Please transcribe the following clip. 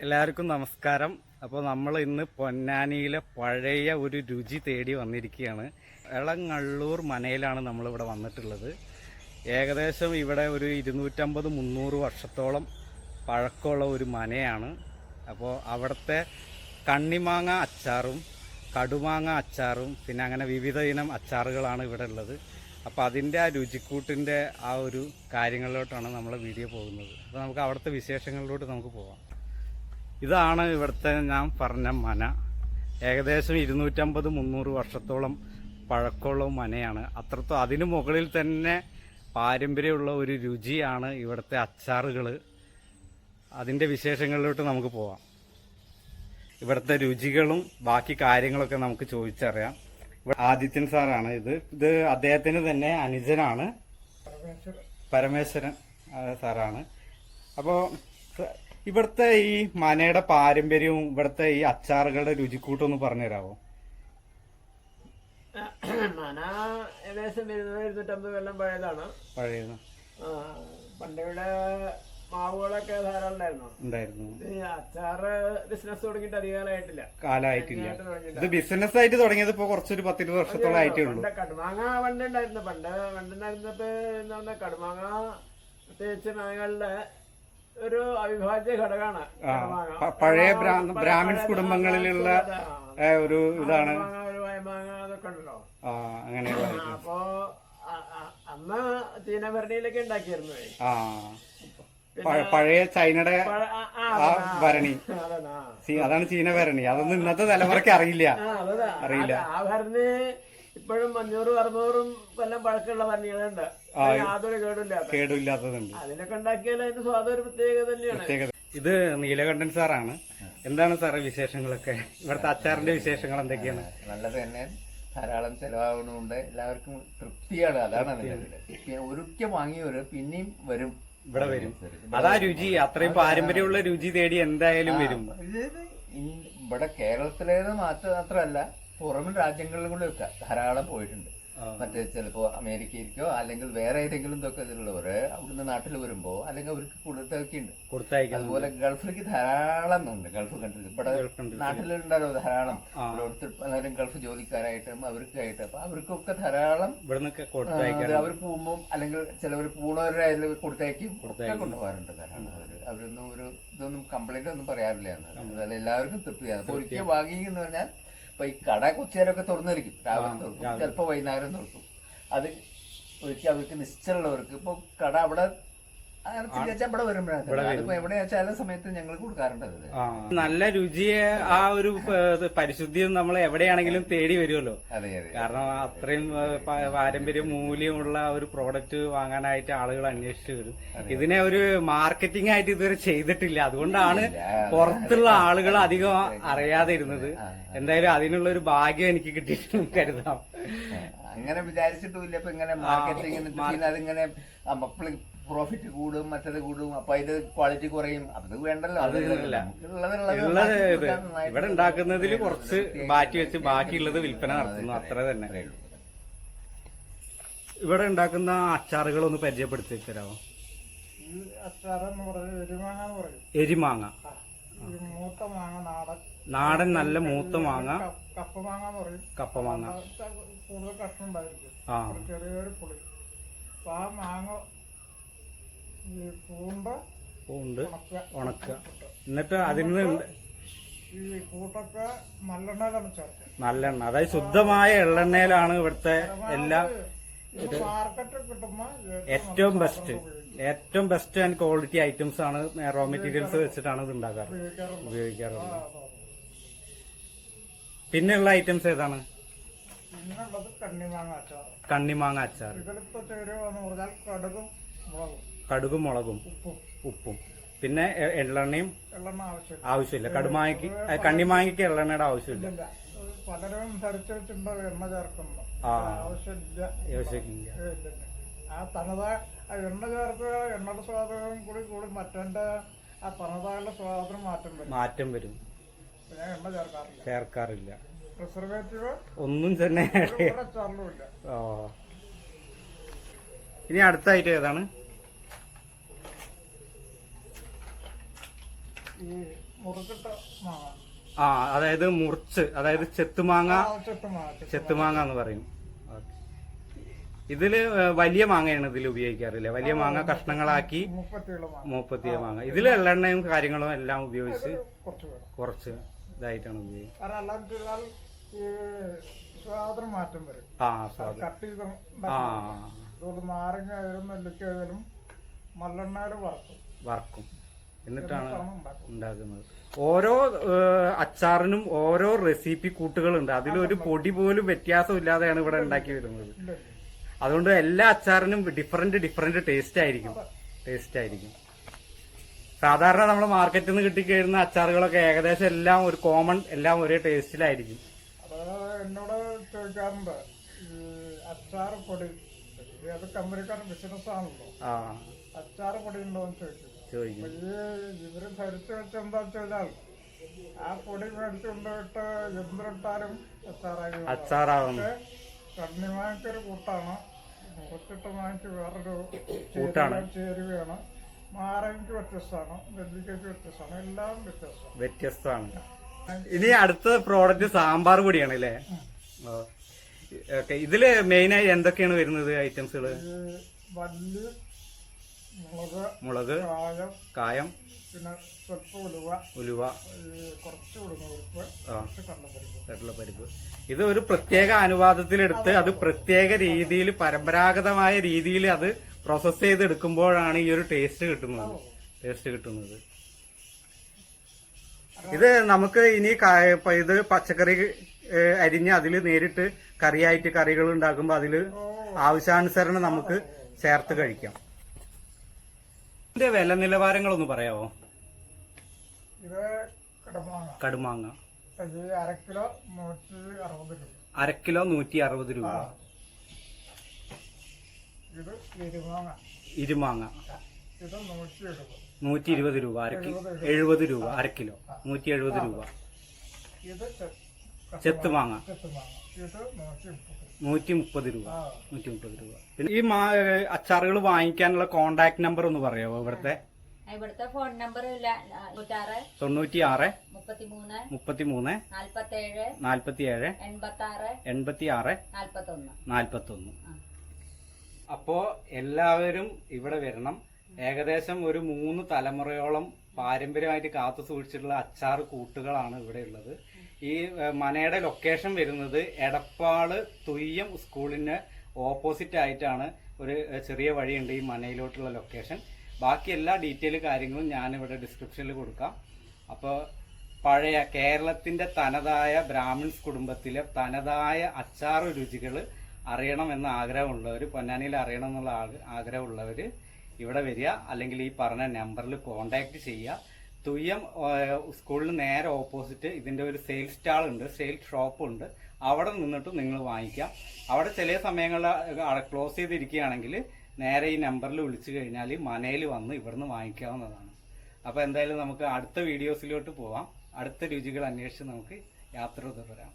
എല്ലാവർക്കും നമസ്കാരം. അപ്പോൾ നമ്മൾ ഇന്ന് പൊന്നാനിയിലെ പഴയ ഒരു രുചി തേടി വന്നിരിക്കുകയാണ്. എളങ്ങള്ളൂർ മനയിലാണ് നമ്മളിവിടെ വന്നിട്ടുള്ളത്. ഏകദേശം ഇവിടെ ഒരു 250-300 വർഷത്തോളം പഴക്കമുള്ള ഒരു മനയാണ്. അപ്പോൾ അവിടുത്തെ കണ്ണിമാങ്ങ അച്ചാറും കടുമാങ്ങ അച്ചാറും പിന്നെ അങ്ങനെ വിവിധ ഇനം അച്ചാറുകളാണ് ഇവിടെ ഉള്ളത്. അപ്പോൾ അതിൻ്റെ ആ രുചിക്കൂട്ടിൻ്റെ ആ ഒരു കാര്യങ്ങളിലോട്ടാണ് നമ്മളെ വീഡിയോ പോകുന്നത്. അപ്പോൾ നമുക്ക് അവിടുത്തെ വിശേഷങ്ങളിലോട്ട് നമുക്ക് പോകാം. ഇതാണ് ഇവിടുത്തെ ഞാൻ പറഞ്ഞ മന. ഏകദേശം 250-300 വർഷത്തോളം പഴക്കമുള്ള മനയാണ്. അതിനു മുകളിൽ തന്നെ പാരമ്പര്യമുള്ള ഒരു രുചിയാണ് ഇവിടുത്തെ അച്ചാറുകൾ. അതിൻ്റെ വിശേഷങ്ങളിലോട്ട് നമുക്ക് പോവാം. ഇവിടുത്തെ രുചികളും ബാക്കി കാര്യങ്ങളൊക്കെ നമുക്ക് ചോദിച്ചറിയാം. ആദിത്യൻ സാറാണ് ഇത് അദ്ദേഹത്തിന് തന്നെ അനുജനാണ്, പരമേശ്വരൻ സാറാണ്. അപ്പോൾ ഇവിടുത്തെ ഈ മനയുടെ പാരമ്പര്യവും ഇവിടുത്തെ ഈ അച്ചാറുകളുടെ രുചിക്കൂട്ടൊന്ന് പറഞ്ഞുതരാമോ? മന ഏകദേശം 250 കൊല്ലം പഴയതാണ്. പണ്ടിവിടെ മാവുകളൊക്കെ ധാരാളം ഉണ്ടായിരുന്നു. അച്ചാറ് ബിസിനസ് തുടങ്ങിയിട്ട് അധികം കാലമായിട്ടില്ല. ഇത് ബിസിനസ് ആയിട്ട് തുടങ്ങിയത് ഇപ്പൊ കുറച്ചൊരു 10-20 വർഷത്തോളം ആയിട്ടേ ഉള്ളൂ. കടുമാങ്ങ പണ്ടുണ്ടായിരുന്നു. പണ്ടുണ്ടായിരുന്നപ്പോ എന്താ കടുമാങ്ങ പ്രത്യേകിച്ച് മാങ്ങകളുടെ ഒരു അവിഭാജ്യ ഘടകമാണ്. പഴയ ബ്രാഹ്മിൻസ് കുടുംബങ്ങളിലുള്ള ഒരു ഇതാണ്. ഒരു വയമാങ്ങ അതൊക്കെ ഉണ്ടല്ലോ അങ്ങനെയുള്ള. അപ്പോ അന്ന് ചീനഭരണിയിലൊക്കെ ഉണ്ടാക്കിയിരുന്നു. പഴയ ചൈനയുടെ ആ ഭരണി, അതാണ് ചീനഭരണി. അതൊന്നും ഇന്നത്തെ തലമുറയ്ക്ക് അറിയില്ല. ആ ഭരണി ഇപ്പോഴും 500-600 കൊല്ലം പഴക്കമുള്ള ഭരണികളുണ്ട്. യാതൊരു കേടില്ലാത്തതുണ്ട്. അതിനൊക്കെ ഉണ്ടാക്കിയാൽ അതിന്റെ സ്വാദം ഒരു പ്രത്യേകത തന്നെയാണ്. ഇത് നീലകണ്ഠൻ സാറാണ്. എന്താണ് സാറേ വിശേഷങ്ങളൊക്കെ? ഇവിടുത്തെ അച്ചാറിന്റെ വിശേഷങ്ങൾ എന്തൊക്കെയാണ്? നല്ലത് തന്നെ, ധാരാളം ചെലവാകുന്നുണ്ട്, എല്ലാവർക്കും തൃപ്തിയാണ്. അതാണ് അതിന്റെ ഒരിക്കൽ വാങ്ങിയവര് പിന്നെയും വരും, ഇവിടെ വരും. അതാ രുചി. അത്രയും പാരമ്പര്യമുള്ള രുചി തേടി എന്തായാലും വരും. ഇവിടെ കേരളത്തിലേത് മാത്രമല്ല, പുറമെ രാജ്യങ്ങളിലും കൂടെ ഒക്കെ ധാരാളം പോയിട്ടുണ്ട്. മറ്റേ ചിലപ്പോ അമേരിക്കയിലേക്കോ അല്ലെങ്കിൽ വേറെ ഏതെങ്കിലും ഇതൊക്കെ ഇതിലുള്ളവര് അവിടുന്ന് നാട്ടിൽ വരുമ്പോ അല്ലെങ്കിൽ അവർക്ക് കൊടുത്തയക്കുണ്ട്. അതുപോലെ ഗൾഫിലേക്ക് ധാരാളം ഉണ്ട്. ഗൾഫ് കൺട്രീസ് ഇവിടെ നാട്ടിലുണ്ടല്ലോ ധാരാളം. എല്ലാവരും ഗൾഫ് ജോലിക്കാരായിട്ടും അവർക്കായിട്ട് അപ്പൊ അവർക്കൊക്കെ ധാരാളം അവർ പോകുമ്പോ അല്ലെങ്കിൽ ചിലവർ പൂണവരുടെ കൊടുത്തയക്കും കൊണ്ടുപോകാറുണ്ട് ധാരാളം. അവരൊന്നും ഇതൊന്നും കംപ്ലൈന്റ് ഒന്നും പറയാറില്ല. എല്ലാവർക്കും തൃപ്തിയാണ്. ഒരിക്കൽ വാങ്ങി എന്ന് പറഞ്ഞാൽ ഇപ്പൊ ഈ കട കൊച്ചേരൊക്കെ തുറന്നിരിക്കും, രാവിലെ തുറക്കും, ചിലപ്പോ വൈകുന്നേരം തുറക്കും. അത് ഒരിക്കൽ അവർക്ക് നിശ്ചയമുള്ളവർക്ക് ഇപ്പൊ കട അവിടെ ഇവിടെ വരുമ്പോഴാണ് എവിടെ ചില സമയത്ത് ഞങ്ങൾ കൊടുക്കാറുണ്ട്. നല്ല രുചിയെ ആ ഒരു പരിശുദ്ധിയും നമ്മൾ എവിടെയാണെങ്കിലും തേടി വരുമല്ലോ. കാരണം അത്രയും പാരമ്പര്യ മൂല്യമുള്ള ഒരു പ്രോഡക്റ്റ് വാങ്ങാനായിട്ട് ആളുകൾ അന്വേഷിച്ചു വരും. ഇതിനെ ഒരു മാർക്കറ്റിംഗ് ആയിട്ട് ഇതുവരെ ചെയ്തിട്ടില്ല. അതുകൊണ്ടാണ് പുറത്തുള്ള ആളുകൾ അധികം അറിയാതെ ഇരുന്നത്. എന്തായാലും അതിനുള്ള ഒരു ഭാഗ്യം എനിക്ക് കിട്ടിയിട്ട് കരുതാം. അങ്ങനെ വിചാരിച്ചിട്ടുമില്ല. ഇപ്പൊ ഇങ്ങനെ മാർക്കറ്റിംഗ് അതിങ്ങനെ പ്രോഫിറ്റ് കൂടും, മറ്റത് കൂടും, അപ്പൊ അതിന്റെ ക്വാളിറ്റി കുറയും. അത് വേണ്ടല്ലോ. ഇവിടെ ഉണ്ടാക്കുന്നതിൽ കുറച്ച് മാറ്റി വെച്ച് ബാക്കിയുള്ളത് വിൽപ്പന നടത്തുന്നു, അത്ര തന്നെ. ഇവിടെ ഉണ്ടാക്കുന്ന അച്ചാറുകൾ ഒന്ന് പരിചയപ്പെടുത്തി തരാമോ? എരിമാങ്ങ, മൂത്ത മാങ്ങ, നാടൻ നല്ല മൂത്ത മാങ്ങ, കപ്പമാങ്ങ, കൂടുതൽ കഷ്ണം ഉണ്ടായിരിക്കും, ചെറിയൊരു പുളി. ആ മാങ്ങ പൂണ്ട് ഉണക്കുക. എന്നിട്ട് അതിന് ഈ കൂട്ടൊക്കെ നല്ലെണ്ണയിലാണ് ചേർക്കുക. നല്ലെണ്ണ, അതായത് ശുദ്ധമായ എള്ളെണ്ണയിലാണ് ഇവിടുത്തെ എല്ലാ മാർക്കറ്റ് കിട്ടുന്ന ഏറ്റവും ബെസ്റ്റ് ആൻഡ് ക്വാളിറ്റി ഐറ്റംസ് ആണ്. റോ മെറ്റീരിയൽസ് വെച്ചിട്ടാണ് ഇത് ഉപയോഗിക്കാറുള്ളത്. പിന്നെയുള്ള ഐറ്റംസ് ഏതാണ്? പിന്നുള്ളത് കണ്ണിമാങ്ങ അച്ചാർ. ഇതിലിപ്പോ ചേരുവെന്ന് പറഞ്ഞാൽ കടുകും മുളകും ഉപ്പും പിന്നെ എള്ളെണ്ണയും ആവശ്യമില്ല. കണ്ണിമാങ്ങയ്ക്ക് എള്ളെണ്ണയുടെ ആവശ്യമില്ല. പലരും ധരിച്ചു വെച്ചിട്ടുണ്ടോ എണ്ണ ചേർക്കുന്നു, ആവശ്യമില്ല. ആ തനതായ എണ്ണ ചേർക്കുക, എണ്ണയുടെ സ്വാദം കൂടി മറ്റേ ആ തനതായുള്ള സ്വാദം മാറ്റം വരും. ഞാൻ എണ്ണ ചേർക്കാറില്ല. പ്രിസർവേറ്റീവ് ഒന്നും തന്നെ. ഇനി അടുത്തായിട്ട് ഏതാണ്? ഈ മുറിച്ചിട്ട മാങ്ങ. ആ, അതായത് മുറിച്ച്, അതായത് ചെത്തുമാങ്ങ. ചെത്തുമാങ്ങ. ചെത്തുമാങ്ങ എന്ന് പറയും. ഇതില് വലിയ മാങ്ങയാണ് ഇതിൽ ഉപയോഗിക്കാറില്ല. വലിയ മാങ്ങ കഷ്ണങ്ങളാക്കി മൂപ്പത്തിയ മാങ്ങ. ഇതിൽ എള്ളെണ്ണയും കാര്യങ്ങളും എല്ലാം ഉപയോഗിച്ച് കുറച്ച് ഇതായിട്ടാണ് ഉപയോഗിക്കുന്നത്. സ്വാദം മാറ്റം വരും. കട്ട് ചെയ്ത് നാരങ്ങ ആയാലും നെല്ലിക്കായാലും മല്ലെണ്ണയിൽ വറക്കും. എന്നിട്ടാണ് ഉണ്ടാക്കുന്നത്. ഓരോ അച്ചാറിനും ഓരോ റെസിപ്പി കൂട്ടുകളുണ്ട്. അതിലൊരു പൊടി പോലും വ്യത്യാസമില്ലാതെയാണ് ഇവിടെ ഉണ്ടാക്കി വരുന്നത്. അതുകൊണ്ട് എല്ലാ അച്ചാറിനും ഡിഫറെന്റ് ടേസ്റ്റ് ആയിരിക്കും. സാധാരണ നമ്മൾ മാർക്കറ്റിൽ നിന്ന് കിട്ടിക്കഴിയുന്ന അച്ചാറുകളൊക്കെ ഏകദേശം എല്ലാം ഒരു കോമൺ, എല്ലാം ഒരേ ടേസ്റ്റിലായിരിക്കും. എന്നോട് ചോദിക്കാറുണ്ട് ഈ അച്ചാർ പൊടി, അത് കമ്പനിക്കാരുടെ ബിസിനസ് ആണല്ലോ, അച്ചാർ പൊടി ഉണ്ടോന്ന് ചോദിക്കും. ഇവര് ധരിച്ചു വെച്ച എന്താ വെച്ചാൽ ആ പൊടി മേടിച്ചു കൊണ്ടുപോയിട്ട് എന്തിട്ടാലും അച്ചാറാകും. കണ്ണിമാങ്ങൊരു കൂട്ടാണ്, മുറിച്ചിട്ട് മാങ്ങയ്ക്ക് വേറൊരു കൂട്ടാണ്, ചേരുവയാണ്. മാരങ്ങയ്ക്ക് വ്യത്യസ്തമാണ്, നെല്ലിക്കയ്ക്ക് വ്യത്യസ്തമാണ്, എല്ലാം വ്യത്യസ്തമാണ്. ഇനി അടുത്ത പ്രോഡക്റ്റ് സാമ്പാർ പൊടിയാണ് അല്ലേ? ഓക്കെ. ഇതില് മെയിനായി എന്തൊക്കെയാണ് വരുന്നത് ഐറ്റംസുകള്? മല്ലി, മുളക്, കായം, പിന്നെ സ്വല്പം ഉലുവ, കുറച്ച് ഉഴുന്നുപരിപ്പ്, കടലപ്പരിപ്പ്. ഇത് ഒരു പ്രത്യേക അനുപാതത്തിലെടുത്ത് അത് പ്രത്യേക രീതിയിൽ, പരമ്പരാഗതമായ രീതിയിൽ അത് പ്രോസസ് ചെയ്തെടുക്കുമ്പോഴാണ് ഈ ഒരു ടേസ്റ്റ് കിട്ടുന്നത്. ഇത് നമുക്ക് ഇനി ഇത് പച്ചക്കറി അരിഞ്ഞ് അതിൽ നേരിട്ട് കറിയായിട്ട് കറികൾ ഉണ്ടാക്കുമ്പോ അതില് ആവശ്യാനുസരണം നമുക്ക് ചേർത്ത് കഴിക്കാം. ഇതിന്റെ വില നിലവാരങ്ങളൊന്ന് പറയാമോ? ഇത് കടുമാങ്ങ അര കിലോ 160 രൂപ. ഇത് ഇരുമാങ്ങ ഇത് 120 രൂപ. 70 രൂപ അര കിലോ, 170 രൂപ. ചെത്തുമാങ്ങ 130 രൂപ. പിന്നെ ഈ അച്ചാറുകൾ വാങ്ങിക്കാനുള്ള കോണ്ടാക്ട് നമ്പർ ഒന്ന് പറയാമോ? ഇവിടുത്തെ ഫോൺ നമ്പർ 96 33 47 86 41. അപ്പോ എല്ലാവരും ഇവിടെ വരണം. ഏകദേശം ഒരു 3 തലമുറയോളം പാരമ്പര്യമായിട്ട് കാത്തു സൂക്ഷിച്ചിട്ടുള്ള അച്ചാർ കൂട്ടുകളാണ് ഇവിടെ ഉള്ളത്. ഈ മനയുടെ ലൊക്കേഷൻ വരുന്നത് എടപ്പാള് തുയ്യം സ്കൂളിന് ഓപ്പോസിറ്റ് ആയിട്ടാണ്. ഒരു ചെറിയ വഴിയുണ്ട് ഈ മനയിലോട്ടുള്ള ലൊക്കേഷൻ. ബാക്കി എല്ലാ ഡീറ്റെയിൽ കാര്യങ്ങളും ഞാനിവിടെ ഡിസ്ക്രിപ്ഷനിൽ കൊടുക്കാം. അപ്പോൾ പഴയ കേരളത്തിന്റെ തനതായ ബ്രാഹ്മിൺസ് കുടുംബത്തിലെ തനതായ അച്ചാർ രുചികൾ അറിയണമെന്ന ആഗ്രഹമുള്ളവർ, പൊന്നാനിയിൽ അറിയണം എന്നുള്ള ആഗ്രഹമുള്ളവർ ഇവിടെ വരിക, അല്ലെങ്കിൽ ഈ പറഞ്ഞ നമ്പറിൽ കോണ്ടാക്ട് ചെയ്യുക. തുയ്യം സ്കൂളിന് നേരെ ഓപ്പോസിറ്റ് ഇതിന്റെ ഒരു സെയിൽ സ്റ്റാൾ ഉണ്ട്, സെയിൽ ഷോപ്പ് ഉണ്ട്. അവിടെ നിന്നിട്ട് നിങ്ങൾ വാങ്ങിക്കാം. അവിടെ ചില സമയങ്ങളിൽ ക്ലോസ് ചെയ്തിരിക്കുകയാണെങ്കിൽ നേരെ ഈ നമ്പറിൽ വിളിച്ചു കഴിഞ്ഞാൽ മനയിൽ വന്ന് ഇവിടുന്ന് വാങ്ങിക്കാവുന്നതാണ്. അപ്പോൾ എന്തായാലും നമുക്ക് അടുത്ത വീഡിയോസിലോട്ട് പോവാം. അടുത്ത രുചികൾ അന്വേഷിച്ച് നമുക്ക് യാത്ര തുടരാം.